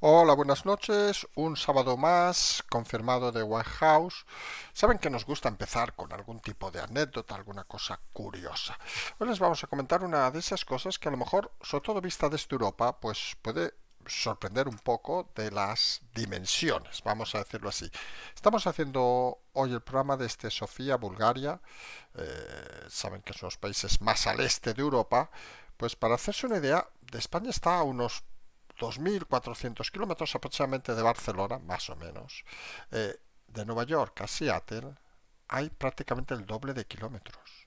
Hola, buenas noches. Un sábado más, confirmado de White House. Saben que nos gusta empezar con algún tipo de anécdota, alguna cosa curiosa. Hoy les vamos a comentar una de esas cosas que a lo mejor, sobre todo vista desde Europa, pues puede sorprender un poco de las dimensiones, vamos a decirlo así. Estamos haciendo hoy el programa desde Sofía, Bulgaria. Saben que son los países más al este de Europa. Pues para hacerse una idea, de España está a unos 2.400 kilómetros aproximadamente de Barcelona, más o menos. De Nueva York a Seattle hay prácticamente el doble de kilómetros.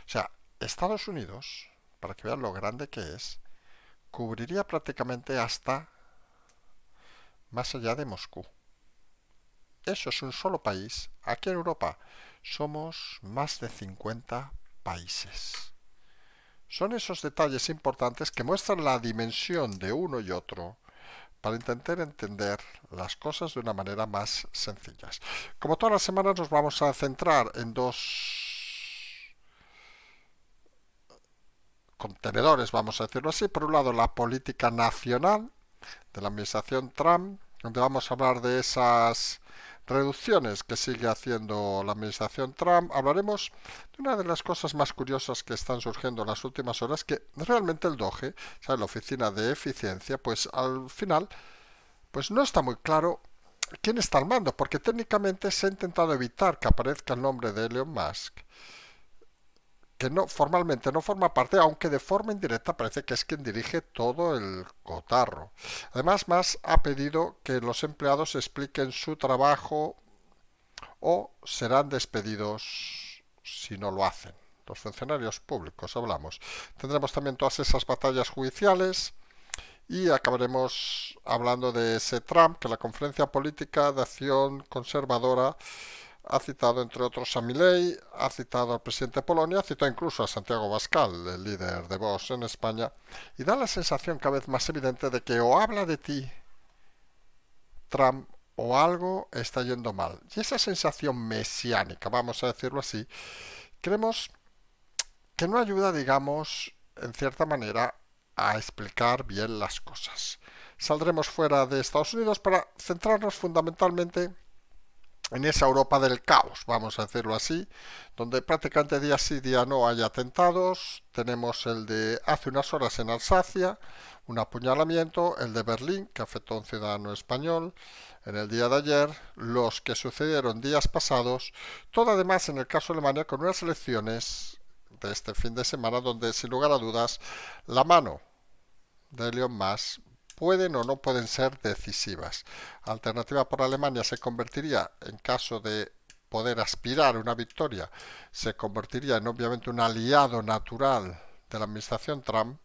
O sea, Estados Unidos, para que vean lo grande que es, cubriría prácticamente hasta más allá de Moscú. Eso es un solo país. Aquí en Europa somos más de 50 países. Son esos detalles importantes que muestran la dimensión de uno y otro para intentar entender las cosas de una manera más sencilla. Como todas las semanas nos vamos a centrar en dos contenedores, vamos a decirlo así. Por un lado, la política nacional de la administración Trump, donde vamos a hablar de esas reducciones que sigue haciendo la administración Trump. Hablaremos de una de las cosas más curiosas que están surgiendo en las últimas horas, que realmente el DOGE, ¿sabe? La Oficina de Eficiencia, pues al final pues no está muy claro quién está al mando, porque técnicamente se ha intentado evitar que aparezca el nombre de Elon Musk, que no formalmente no forma parte, aunque de forma indirecta parece que es quien dirige todo el cotarro. Además, Musk ha pedido que los empleados expliquen su trabajo o serán despedidos si no lo hacen. Los funcionarios públicos hablamos. Tendremos también todas esas batallas judiciales y acabaremos hablando de ese Trump, que la Conferencia Política de Acción Conservadora ha citado, entre otros, a Milei, ha citado al presidente de Polonia, ha citado incluso a Santiago Abascal, el líder de Vox en España, y da la sensación cada vez más evidente de que o habla de ti, Trump, o algo está yendo mal. Y esa sensación mesiánica, vamos a decirlo así, creemos que no ayuda, digamos, en cierta manera, a explicar bien las cosas. Saldremos fuera de Estados Unidos para centrarnos fundamentalmente en esa Europa del caos, vamos a decirlo así, donde prácticamente día sí día no hay atentados. Tenemos el de hace unas horas en Alsacia, un apuñalamiento, el de Berlín, que afectó a un ciudadano español en el día de ayer, los que sucedieron días pasados, todo además en el caso de Alemania con unas elecciones de este fin de semana donde sin lugar a dudas la mano de Elon Musk pueden o no pueden ser decisivas. Alternativa por Alemania se convertiría, en caso de poder aspirar a una victoria, se convertiría en obviamente un aliado natural de la administración Trump,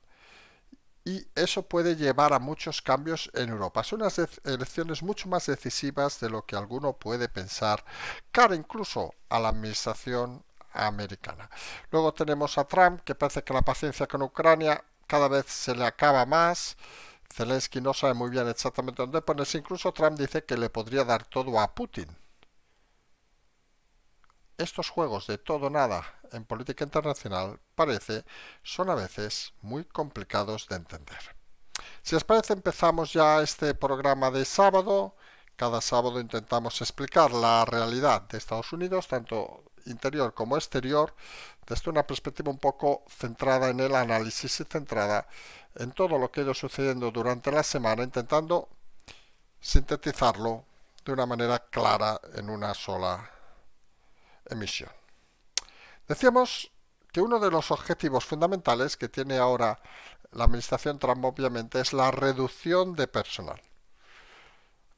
y eso puede llevar a muchos cambios en Europa. Son unas elecciones mucho más decisivas de lo que alguno puede pensar, cara incluso a la administración americana. Luego tenemos a Trump, que parece que la paciencia con Ucrania cada vez se le acaba más. Zelensky no sabe muy bien exactamente dónde ponerse. Incluso Trump dice que le podría dar todo a Putin. Estos juegos de todo nada en política internacional parece son a veces muy complicados de entender. Si os parece, empezamos ya este programa de sábado. Cada sábado intentamos explicar la realidad de Estados Unidos, tanto interior como exterior, desde una perspectiva un poco centrada en el análisis y centrada en todo lo que ha ido sucediendo durante la semana, intentando sintetizarlo de una manera clara en una sola emisión. Decíamos que uno de los objetivos fundamentales que tiene ahora la administración Trump obviamente es la reducción de personal.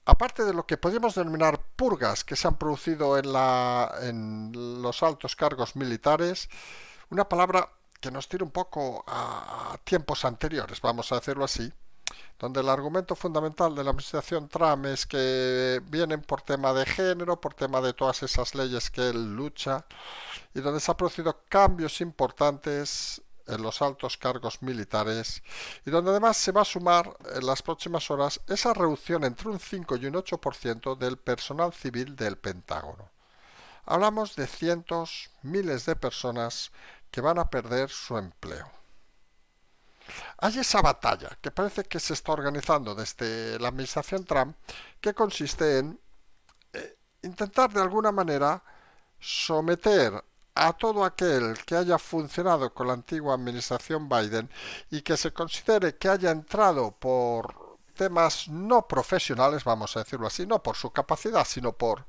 Aparte de lo que podríamos denominar purgas que se han producido en los altos cargos militares, una palabra que nos tira un poco a tiempos anteriores, vamos a decirlo así, donde el argumento fundamental de la administración Trump es que vienen por tema de género, por tema de todas esas leyes que él lucha, y donde se han producido cambios importantes en los altos cargos militares, y donde además se va a sumar en las próximas horas esa reducción entre un 5 y un 8% del personal civil del Pentágono. Hablamos de cientos, miles de personas que van a perder su empleo. Hay esa batalla que parece que se está organizando desde la administración Trump, que consiste en intentar de alguna manera someter a todo aquel que haya funcionado con la antigua administración Biden y que se considere que haya entrado por temas no profesionales, vamos a decirlo así, no por su capacidad, sino por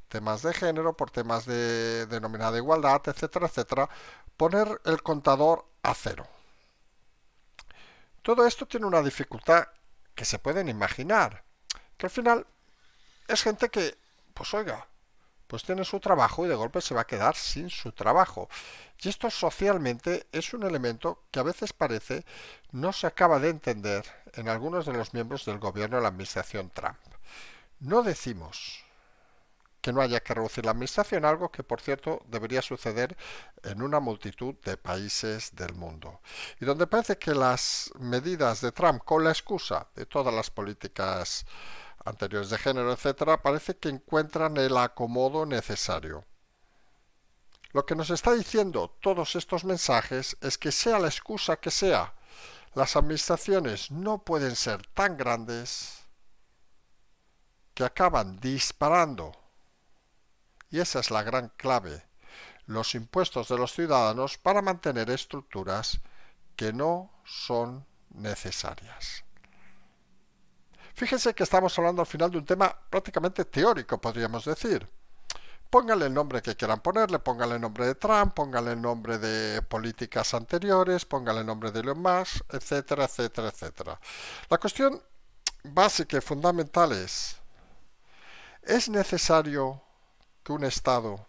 temas de género, por temas de denominada igualdad, etcétera, etcétera, poner el contador a cero. Todo esto tiene una dificultad que se pueden imaginar, que al final es gente que, pues oiga, pues tiene su trabajo y de golpe se va a quedar sin su trabajo. Y esto socialmente es un elemento que a veces parece no se acaba de entender en algunos de los miembros del gobierno de la administración Trump. No decimos que no haya que reducir la administración, algo que por cierto debería suceder en una multitud de países del mundo. Y donde parece que las medidas de Trump, con la excusa de todas las políticas anteriores de género, etcétera, parece que encuentran el acomodo necesario. Lo que nos está diciendo todos estos mensajes es que sea la excusa que sea, las administraciones no pueden ser tan grandes que acaban disparando. Y esa es la gran clave, los impuestos de los ciudadanos para mantener estructuras que no son necesarias. Fíjense que estamos hablando al final de un tema prácticamente teórico, podríamos decir. Pónganle el nombre que quieran ponerle, pónganle el nombre de Trump, pónganle el nombre de políticas anteriores, pónganle el nombre de Elon Musk, etcétera, etcétera, etcétera. La cuestión básica y fundamental ¿es necesario que un Estado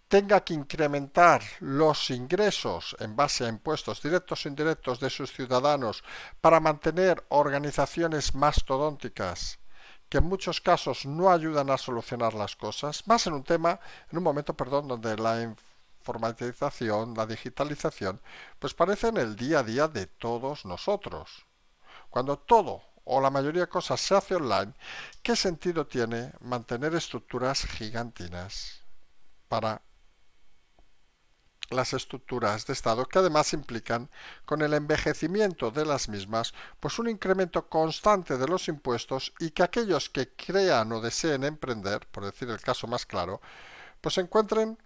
tenga que incrementar los ingresos en base a impuestos directos e indirectos de sus ciudadanos para mantener organizaciones mastodónticas que en muchos casos no ayudan a solucionar las cosas, más en un momento, donde la informatización, la digitalización, pues parecen el día a día de todos nosotros. Cuando todo o la mayoría de cosas se hace online, ¿qué sentido tiene mantener estructuras gigantinas para las estructuras de Estado, que además implican, con el envejecimiento de las mismas, pues un incremento constante de los impuestos y que aquellos que crean o deseen emprender, por decir el caso más claro, pues encuentren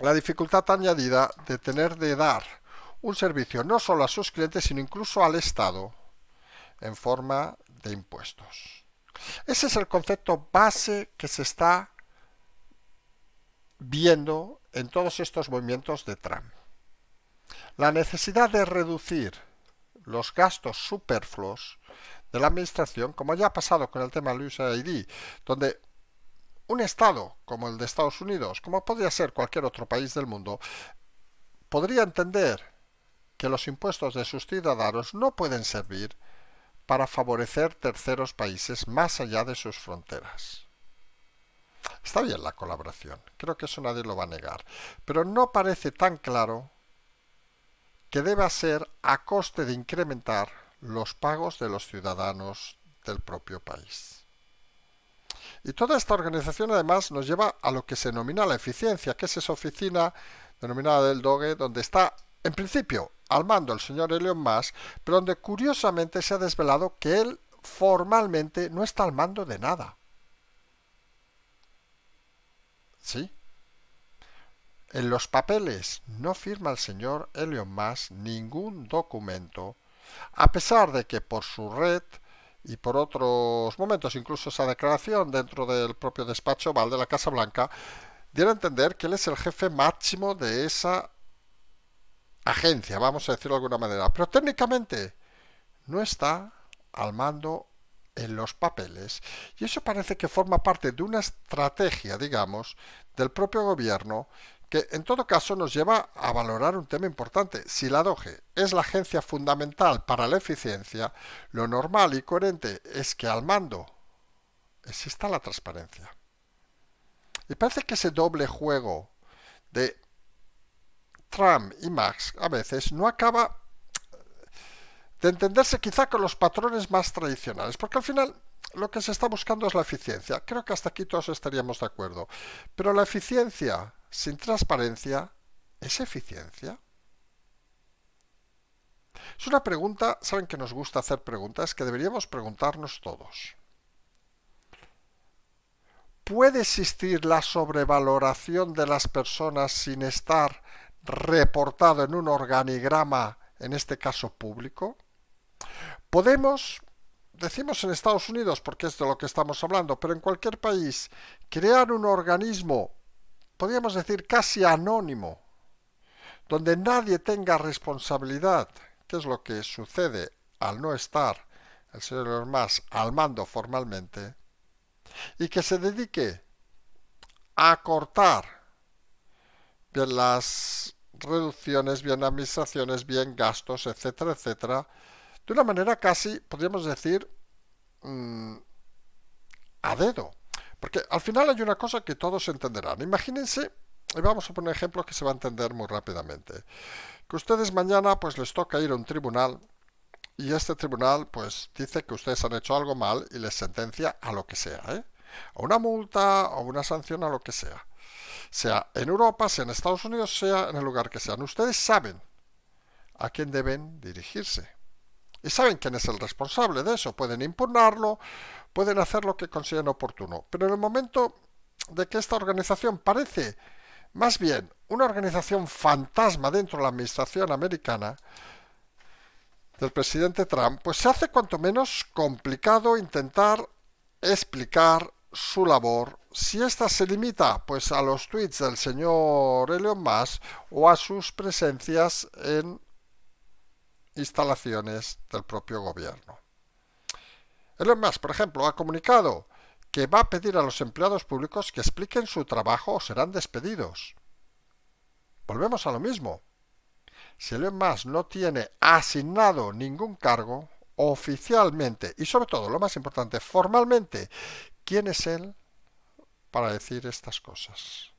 la dificultad añadida de tener de dar un servicio no solo a sus clientes, sino incluso al Estado en forma de impuestos. Ese es el concepto base que se está viendo en todos estos movimientos de Trump. La necesidad de reducir los gastos superfluos de la administración, como ya ha pasado con el tema del USAID, donde un Estado como el de Estados Unidos, como podría ser cualquier otro país del mundo, podría entender que los impuestos de sus ciudadanos no pueden servir para favorecer terceros países más allá de sus fronteras. Está bien la colaboración, creo que eso nadie lo va a negar, pero no parece tan claro que deba ser a coste de incrementar los pagos de los ciudadanos del propio país. Y toda esta organización además nos lleva a lo que se denomina la eficiencia, que es esa oficina denominada del DOGE, donde está, en principio, al mando el señor Elon Musk, pero donde curiosamente se ha desvelado que él formalmente no está al mando de nada. ¿Sí? En los papeles no firma el señor Elon Musk ningún documento, a pesar de que por su red y por otros momentos, incluso esa declaración dentro del propio despacho Oval de la Casa Blanca, diera a entender que él es el jefe máximo de esa agencia, vamos a decirlo de alguna manera. Pero técnicamente no está al mando en los papeles. Y eso parece que forma parte de una estrategia, digamos, del propio gobierno, que en todo caso nos lleva a valorar un tema importante. Si la DOGE es la agencia fundamental para la eficiencia, lo normal y coherente es que al mando exista la transparencia. Y parece que ese doble juego de Trump y Musk a veces no acaba de entenderse quizá con los patrones más tradicionales, porque al final lo que se está buscando es la eficiencia. Creo que hasta aquí todos estaríamos de acuerdo. Pero la eficiencia sin transparencia es eficiencia. Es una pregunta, saben que nos gusta hacer preguntas que deberíamos preguntarnos todos. ¿Puede existir la sobrevaloración de las personas sin estar reportado en un organigrama, en este caso público? Podemos, decimos en Estados Unidos porque es de lo que estamos hablando, pero en cualquier país, crear un organismo, podríamos decir casi anónimo, donde nadie tenga responsabilidad, que es lo que sucede al no estar el señor Elon Musk al mando formalmente, y que se dedique a cortar bien las reducciones, bien administraciones, bien gastos, etcétera, etcétera, de una manera casi, podríamos decir, a dedo. Porque al final hay una cosa que todos entenderán. Imagínense, y vamos a poner un ejemplo que se va a entender muy rápidamente, que ustedes mañana pues les toca ir a un tribunal y este tribunal pues dice que ustedes han hecho algo mal y les sentencia a lo que sea, ¿eh? A una multa o una sanción, a lo que sea. Sea en Europa, sea en Estados Unidos, sea en el lugar que sean. Ustedes saben a quién deben dirigirse. Y saben quién es el responsable de eso. Pueden impugnarlo, pueden hacer lo que consideren oportuno. Pero en el momento de que esta organización parece más bien una organización fantasma dentro de la administración americana del presidente Trump, pues se hace cuanto menos complicado intentar explicar su labor, si ésta se limita pues a los tweets del señor Elon Musk o a sus presencias en instalaciones del propio gobierno. Elon Musk, por ejemplo, ha comunicado que va a pedir a los empleados públicos que expliquen su trabajo o serán despedidos. Volvemos a lo mismo. Si Elon Musk no tiene asignado ningún cargo, oficialmente y sobre todo, lo más importante, formalmente, ¿quién es él para decir estas cosas?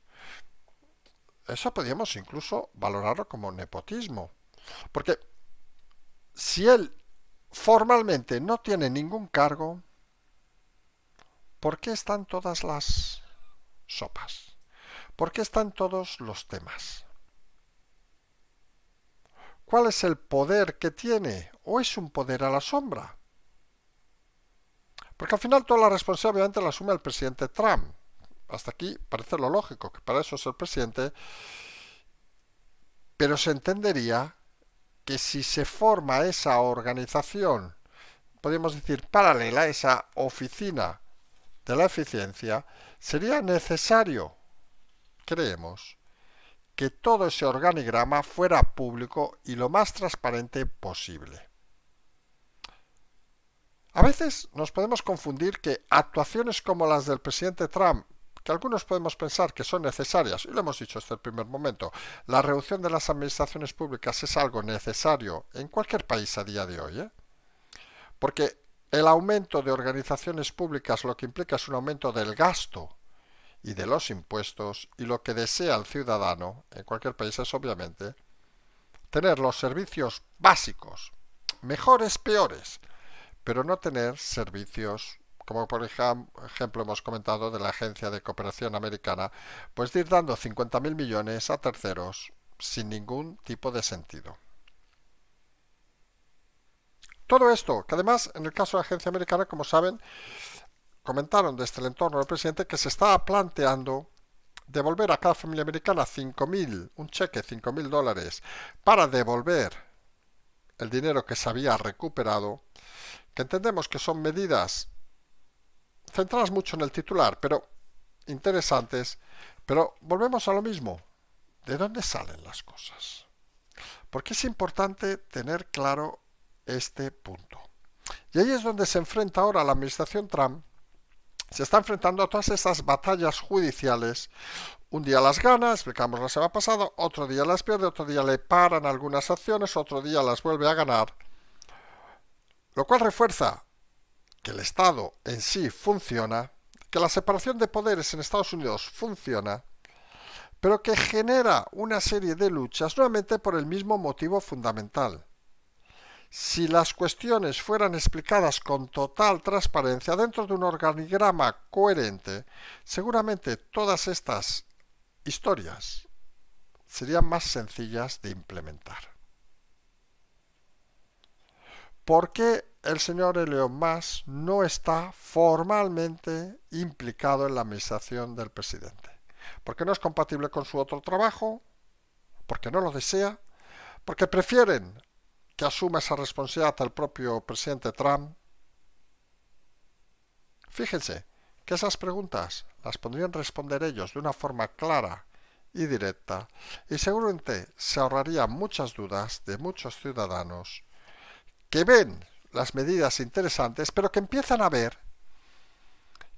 Eso podríamos incluso valorarlo como nepotismo. Porque si él formalmente no tiene ningún cargo, ¿por qué están todas las sopas? ¿Por qué están todos los temas? ¿Cuál es el poder que tiene? ¿O es un poder a la sombra? Porque al final toda la responsabilidad obviamente la asume el presidente Trump. Hasta aquí parece lo lógico, que para eso es el presidente, pero se entendería que si se forma esa organización, podríamos decir paralela, esa oficina de la eficiencia, sería necesario, creemos, que todo ese organigrama fuera público y lo más transparente posible. A veces nos podemos confundir que actuaciones como las del presidente Trump, que algunos podemos pensar que son necesarias, y lo hemos dicho desde el primer momento, la reducción de las administraciones públicas es algo necesario en cualquier país a día de hoy, porque el aumento de organizaciones públicas lo que implica es un aumento del gasto y de los impuestos, y lo que desea el ciudadano en cualquier país es obviamente tener los servicios básicos, mejores, peores, pero no tener servicios como por ejemplo hemos comentado de la Agencia de Cooperación Americana, pues de ir dando 50.000 millones a terceros sin ningún tipo de sentido. Todo esto, que además en el caso de la Agencia Americana, como saben, comentaron desde el entorno del presidente que se estaba planteando devolver a cada familia americana 5.000, un cheque, $5.000, para devolver el dinero que se había recuperado, que entendemos que son medidas centradas mucho en el titular, pero interesantes, pero volvemos a lo mismo. ¿De dónde salen las cosas? Porque es importante tener claro este punto. Y ahí es donde se enfrenta ahora la administración Trump. Se está enfrentando a todas estas batallas judiciales. Un día las gana, explicamos la semana pasada, otro día las pierde, otro día le paran algunas acciones, otro día las vuelve a ganar. Lo cual refuerza que el Estado en sí funciona, que la separación de poderes en Estados Unidos funciona, pero que genera una serie de luchas nuevamente por el mismo motivo fundamental. Si las cuestiones fueran explicadas con total transparencia dentro de un organigrama coherente, seguramente todas estas historias serían más sencillas de implementar. ¿Por qué el señor Elon Musk no está formalmente implicado en la administración del presidente? ¿Porque no es compatible con su otro trabajo? ¿Porque no lo desea? ¿Porque prefieren que asuma esa responsabilidad el propio presidente Trump? Fíjense que esas preguntas las podrían responder ellos de una forma clara y directa, y seguramente se ahorrarían muchas dudas de muchos ciudadanos que ven las medidas interesantes, pero que empiezan a ver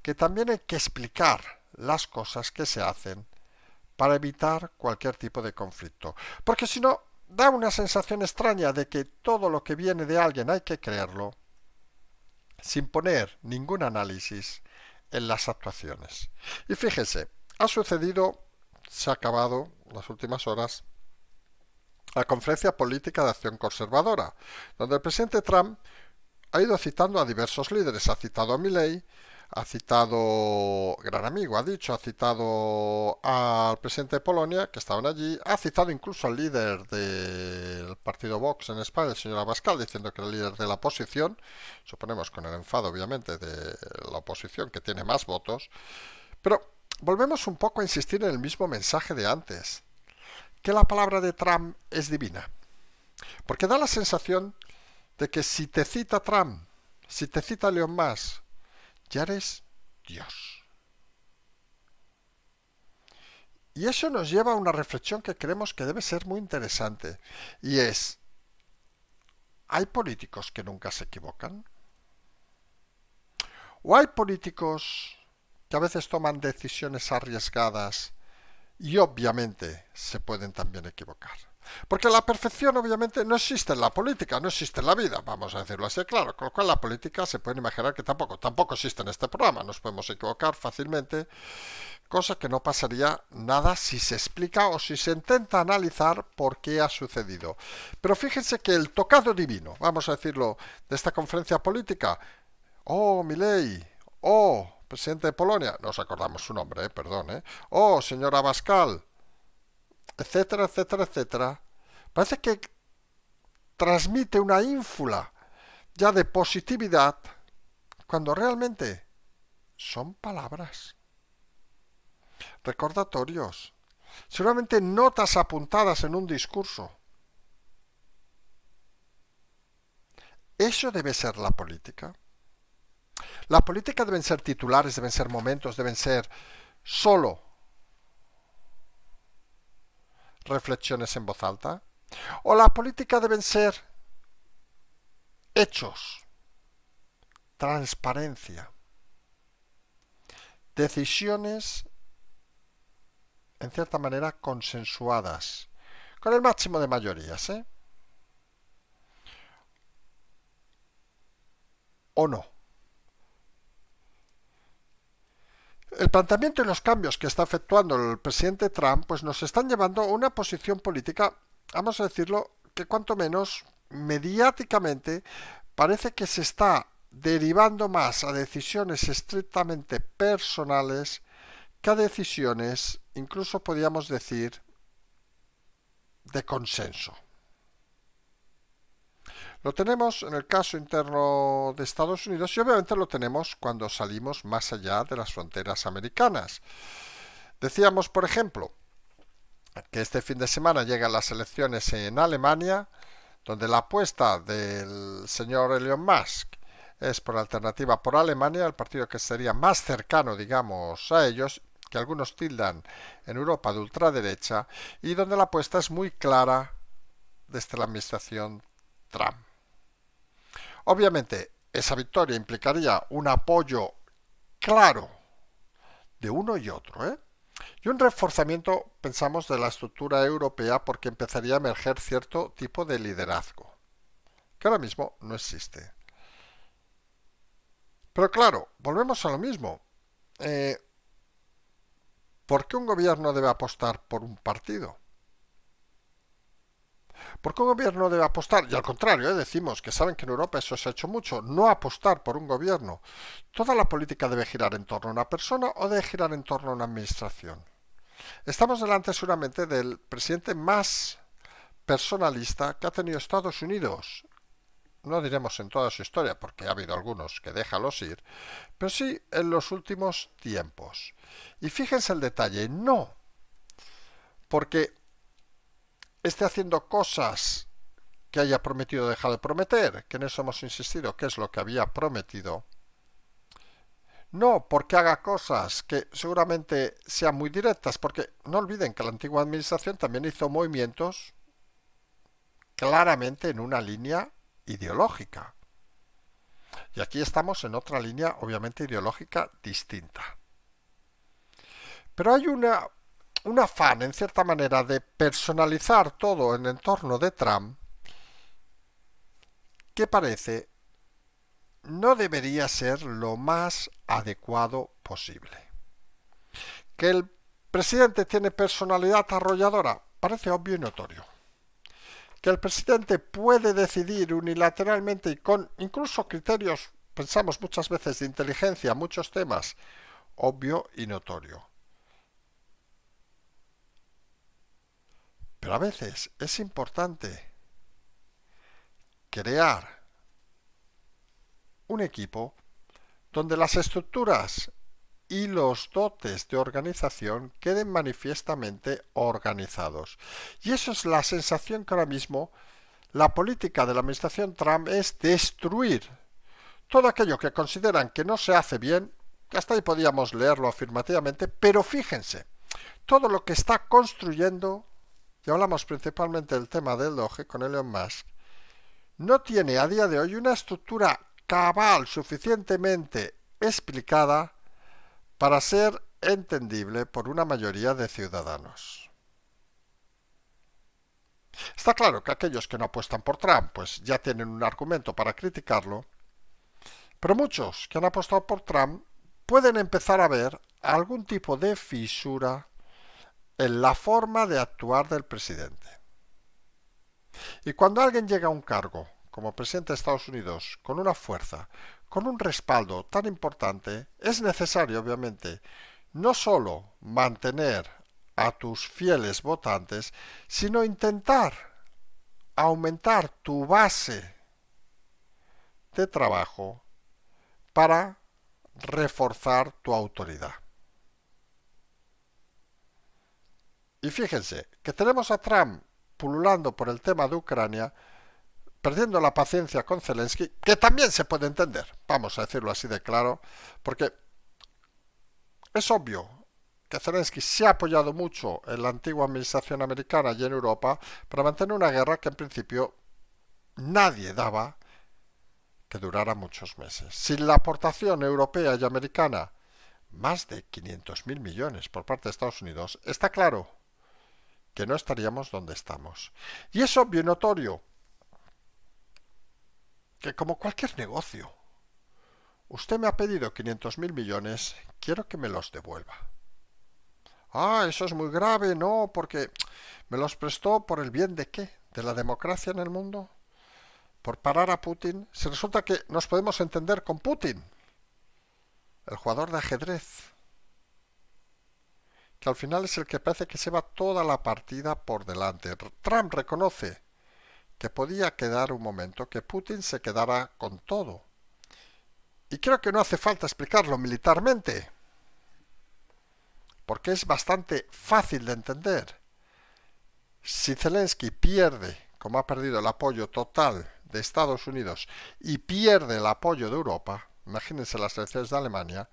que también hay que explicar las cosas que se hacen para evitar cualquier tipo de conflicto. Porque si no, da una sensación extraña de que todo lo que viene de alguien hay que creerlo, sin poner ningún análisis en las actuaciones. Y fíjense, ha sucedido, se ha acabado las últimas horas, la Conferencia Política de Acción Conservadora, donde el presidente Trump ha ido citando a diversos líderes. Ha citado a Milei, ha citado, gran amigo, ha dicho, ha citado al presidente de Polonia, que estaban allí, ha citado incluso al líder del partido Vox en España, el señor Abascal, diciendo que era el líder de la oposición, suponemos con el enfado, obviamente, de la oposición, que tiene más votos, pero volvemos un poco a insistir en el mismo mensaje de antes, que la palabra de Trump es divina, porque da la sensación de que si te cita Trump, si te cita Elon Musk, ya eres Dios. Y eso nos lleva a una reflexión que creemos que debe ser muy interesante. Y es, ¿hay políticos que nunca se equivocan? ¿O hay políticos que a veces toman decisiones arriesgadas y obviamente se pueden también equivocar? Porque la perfección obviamente no existe en la política, no existe en la vida, vamos a decirlo así, claro, con lo cual la política se puede imaginar que tampoco existe en este programa, nos podemos equivocar fácilmente, cosa que no pasaría nada si se explica o si se intenta analizar por qué ha sucedido. Pero fíjense que el tocado divino, vamos a decirlo, de esta conferencia política, oh, Milei, oh, presidente de Polonia, no os acordamos su nombre, perdón, oh, señor Abascal, etcétera, etcétera, etcétera, parece que transmite una ínfula ya de positividad cuando realmente son palabras, recordatorios, seguramente notas apuntadas en un discurso. Eso debe ser la política. La política deben ser titulares, deben ser momentos, deben ser solo reflexiones en voz alta. O la política deben ser hechos, transparencia, decisiones en cierta manera consensuadas, con el máximo de mayorías, ¿o no? El planteamiento y los cambios que está efectuando el presidente Trump pues nos están llevando a una posición política, vamos a decirlo, que cuanto menos mediáticamente parece que se está derivando más a decisiones estrictamente personales que a decisiones, incluso podríamos decir, de consenso. Lo tenemos en el caso interno de Estados Unidos y obviamente lo tenemos cuando salimos más allá de las fronteras americanas. Decíamos, por ejemplo, que este fin de semana llegan las elecciones en Alemania, donde la apuesta del señor Elon Musk es por alternativa por Alemania, el partido que sería más cercano, digamos, a ellos, que algunos tildan en Europa de ultraderecha, y donde la apuesta es muy clara desde la administración Trump. Obviamente, esa victoria implicaría un apoyo claro de uno y otro, y un reforzamiento, pensamos, de la estructura europea porque empezaría a emerger cierto tipo de liderazgo, que ahora mismo no existe. Pero claro, volvemos a lo mismo. ¿Por qué un gobierno debe apostar por un partido? ¿Por qué un gobierno debe apostar? Y al contrario, decimos que saben que en Europa eso se ha hecho mucho, no apostar por un gobierno. ¿Toda la política debe girar en torno a una persona o debe girar en torno a una administración? Estamos delante seguramente del presidente más personalista que ha tenido Estados Unidos, no diremos en toda su historia, porque ha habido algunos que déjalos ir, pero sí en los últimos tiempos. Y fíjense el detalle, no porque esté haciendo cosas que haya prometido dejar de prometer, que en eso hemos insistido, que es lo que había prometido. No porque haga cosas que seguramente sean muy directas, porque no olviden que la antigua administración también hizo movimientos claramente en una línea ideológica. Y aquí estamos en otra línea, obviamente ideológica, distinta. Pero hay un afán, en cierta manera, de personalizar todo en entorno de Trump que parece no debería ser lo más adecuado posible. Que el presidente tiene personalidad arrolladora parece obvio y notorio. Que el presidente puede decidir unilateralmente y con incluso criterios, pensamos muchas veces, de inteligencia, muchos temas, obvio y notorio. Pero a veces es importante crear un equipo donde las estructuras y los dotes de organización queden manifiestamente organizados. Y eso es la sensación que ahora mismo la política de la administración Trump es destruir todo aquello que consideran que no se hace bien, que hasta ahí podíamos leerlo afirmativamente, pero fíjense, todo lo que está construyendo, y hablamos principalmente del tema del Doge con Elon Musk, no tiene a día de hoy una estructura cabal suficientemente explicada para ser entendible por una mayoría de ciudadanos. Está claro que aquellos que no apuestan por Trump pues ya tienen un argumento para criticarlo, pero muchos que han apostado por Trump pueden empezar a ver algún tipo de fisura en la forma de actuar del presidente. Y cuando alguien llega a un cargo como presidente de Estados Unidos con una fuerza, con un respaldo tan importante, es necesario, obviamente, no sólo mantener a tus fieles votantes, sino intentar aumentar tu base de trabajo para reforzar tu autoridad. Y fíjense que tenemos a Trump pululando por el tema de Ucrania, perdiendo la paciencia con Zelensky, que también se puede entender, vamos a decirlo así de claro, porque es obvio que Zelensky se ha apoyado mucho en la antigua administración americana y en Europa para mantener una guerra que en principio nadie daba que durara muchos meses. Sin la aportación europea y americana, más de 500.000 millones por parte de Estados Unidos, está claro que no estaríamos donde estamos. Y es obvio y notorio que como cualquier negocio, usted me ha pedido 500.000 millones, quiero que me los devuelva. Ah, eso es muy grave, no, porque me los prestó por el bien de qué, de la democracia en el mundo, por parar a Putin. Si resulta que nos podemos entender con Putin, el jugador de ajedrez, que al final es el que parece que se va toda la partida por delante. Trump reconoce que podía quedar un momento que Putin se quedara con todo. Y creo que no hace falta explicarlo militarmente, porque es bastante fácil de entender. Si Zelensky pierde, como ha perdido el apoyo total de Estados Unidos, y pierde el apoyo de Europa, imagínense las elecciones de Alemania,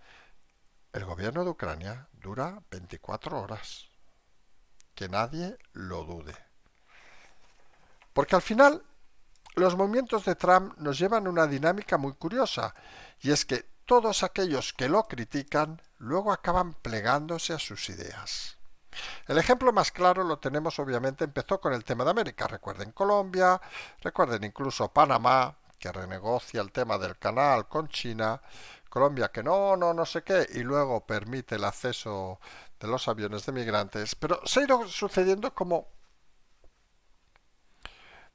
el gobierno de Ucrania dura 24 horas. Que nadie lo dude. Porque al final los movimientos de Trump nos llevan a una dinámica muy curiosa, y es que todos aquellos que lo critican luego acaban plegándose a sus ideas. El ejemplo más claro lo tenemos obviamente, empezó con el tema de América. Recuerden Colombia, recuerden incluso Panamá, que renegocia el tema del canal con China, Colombia que no sé qué, y luego permite el acceso de los aviones de migrantes, pero se ha ido sucediendo como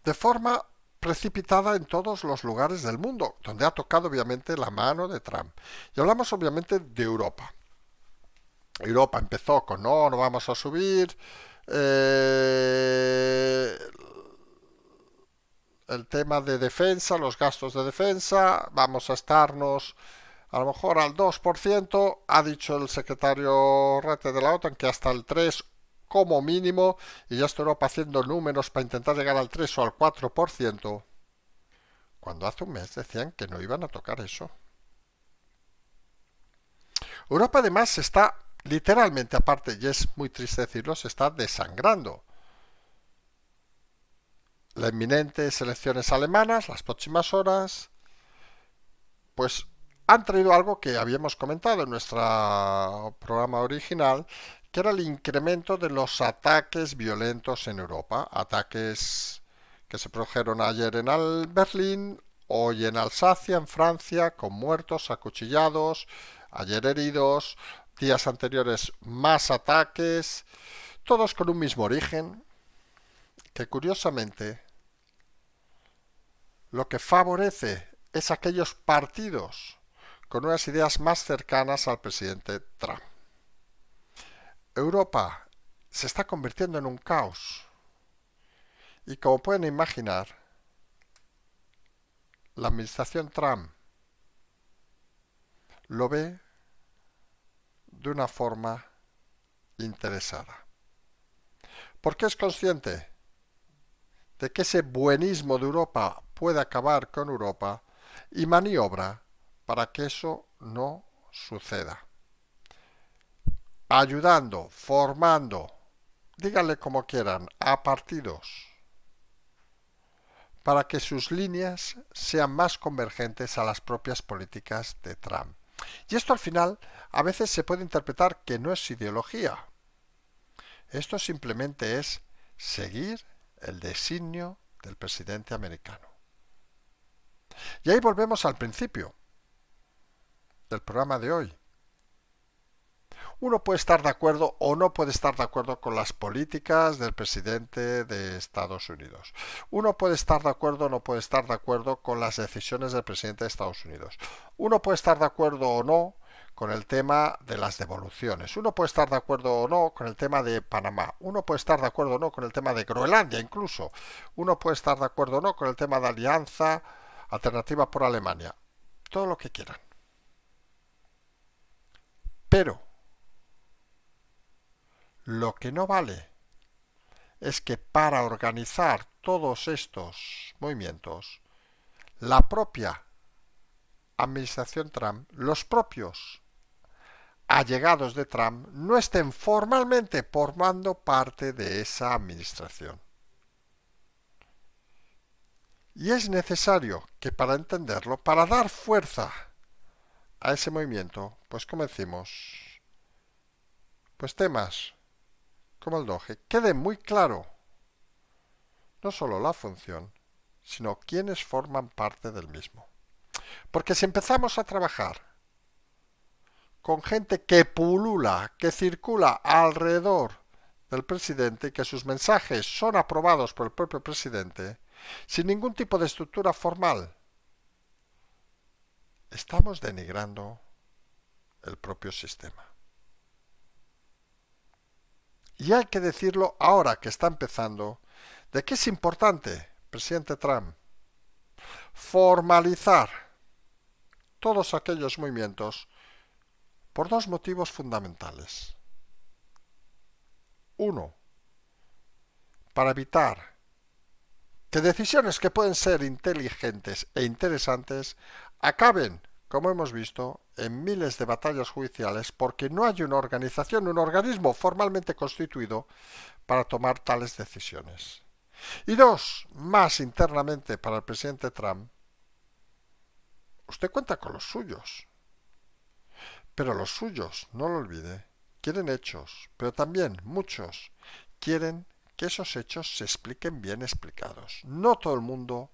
de forma precipitada en todos los lugares del mundo, donde ha tocado obviamente la mano de Trump. Y hablamos obviamente de Europa. Europa empezó con no vamos a subir el tema de defensa, los gastos de defensa, vamos a estarnos a lo mejor al 2%, ha dicho el secretario Rete de la OTAN que hasta el 3% como mínimo, y ya está Europa haciendo números para intentar llegar al 3 o al 4%, cuando hace un mes decían que no iban a tocar eso. Europa además se está literalmente, aparte, y es muy triste decirlo, se está desangrando. Las inminentes elecciones alemanas, las próximas horas, pues han traído algo que habíamos comentado en nuestro programa original, que era el incremento de los ataques violentos en Europa. Ataques que se produjeron ayer en Berlín, hoy en Alsacia, en Francia, con muertos, acuchillados, ayer heridos, días anteriores más ataques, todos con un mismo origen, que curiosamente lo que favorece es aquellos partidos con unas ideas más cercanas al presidente Trump. Europa se está convirtiendo en un caos y, como pueden imaginar, la administración Trump lo ve de una forma interesada, porque es consciente de que ese buenismo de Europa puede acabar con Europa y maniobra para que eso no suceda. Ayudando, formando, díganle como quieran, a partidos para que sus líneas sean más convergentes a las propias políticas de Trump. Y esto al final a veces se puede interpretar que no es ideología. Esto simplemente es seguir el designio del presidente americano. Y ahí volvemos al principio del programa de hoy. Uno puede estar de acuerdo o no puede estar de acuerdo con las políticas del presidente de Estados Unidos. Uno puede estar de acuerdo o no puede estar de acuerdo con las decisiones del presidente de Estados Unidos. Uno puede estar de acuerdo o no con el tema de las devoluciones. Uno puede estar de acuerdo o no con el tema de Panamá. Uno puede estar de acuerdo o no con el tema de Groenlandia incluso. Uno puede estar de acuerdo o no con el tema de alianza alternativa por Alemania. Todo lo que quieran. Pero lo que no vale es que para organizar todos estos movimientos, la propia administración Trump, los propios allegados de Trump, no estén formalmente formando parte de esa administración. Y es necesario que para entenderlo, para dar fuerza a ese movimiento, pues como decimos, pues temas como el Doge, quede muy claro no solo la función, sino quienes forman parte del mismo. Porque si empezamos a trabajar con gente que pulula, que circula alrededor del presidente y que sus mensajes son aprobados por el propio presidente, sin ningún tipo de estructura formal, estamos denigrando el propio sistema. Y hay que decirlo ahora que está empezando, de que es importante, presidente Trump, formalizar todos aquellos movimientos por dos motivos fundamentales. Uno, para evitar que decisiones que pueden ser inteligentes e interesantes acaben, como hemos visto, en miles de batallas judiciales porque no hay una organización, un organismo formalmente constituido para tomar tales decisiones. Y dos, más internamente para el presidente Trump, usted cuenta con los suyos. Pero los suyos, no lo olvide, quieren hechos, pero también muchos quieren que esos hechos se expliquen bien explicados. No todo el mundo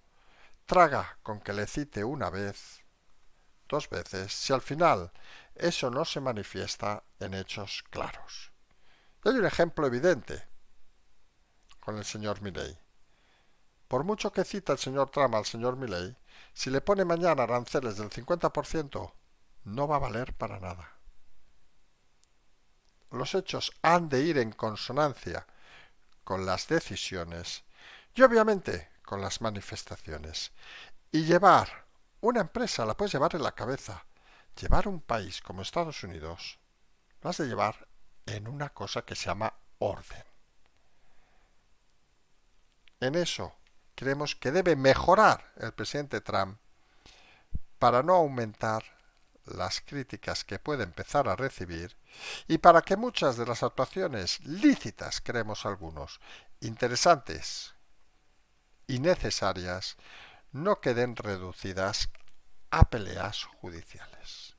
traga con que le cite una vez, dos veces, si al final eso no se manifiesta en hechos claros. Y hay un ejemplo evidente con el señor Milei. Por mucho que cita el señor Trump al señor Milei, si le pone mañana aranceles del 50%, no va a valer para nada. Los hechos han de ir en consonancia con las decisiones y obviamente, con las manifestaciones. Y llevar una empresa, la puedes llevar en la cabeza. Llevar un país como Estados Unidos, lo has de llevar en una cosa que se llama orden. En eso creemos que debe mejorar el presidente Trump para no aumentar las críticas que puede empezar a recibir y para que muchas de las actuaciones lícitas, creemos algunos, interesantes y necesarias, no queden reducidas a peleas judiciales.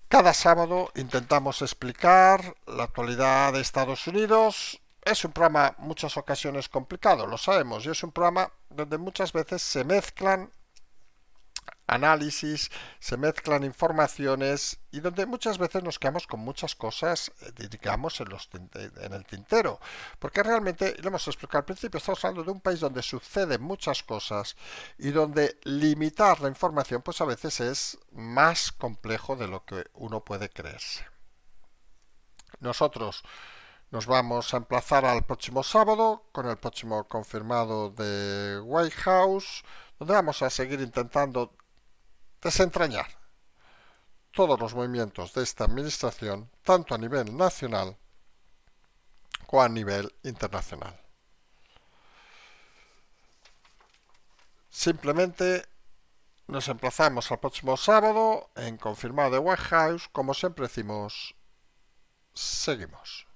Cada sábado intentamos explicar la actualidad de Estados Unidos. Es un programa en muchas ocasiones complicado, lo sabemos, y es un programa donde muchas veces se mezclan análisis, se mezclan informaciones y donde muchas veces nos quedamos con muchas cosas, digamos, en el tintero. Porque realmente, lo hemos explicado al principio, estamos hablando de un país donde suceden muchas cosas y donde limitar la información pues a veces es más complejo de lo que uno puede creerse. Nosotros nos vamos a emplazar al próximo sábado con el próximo confirmado de White House, donde vamos a seguir intentando desentrañar todos los movimientos de esta administración, tanto a nivel nacional como a nivel internacional. Simplemente nos emplazamos al próximo sábado en confirmado de White House. Como siempre decimos, seguimos.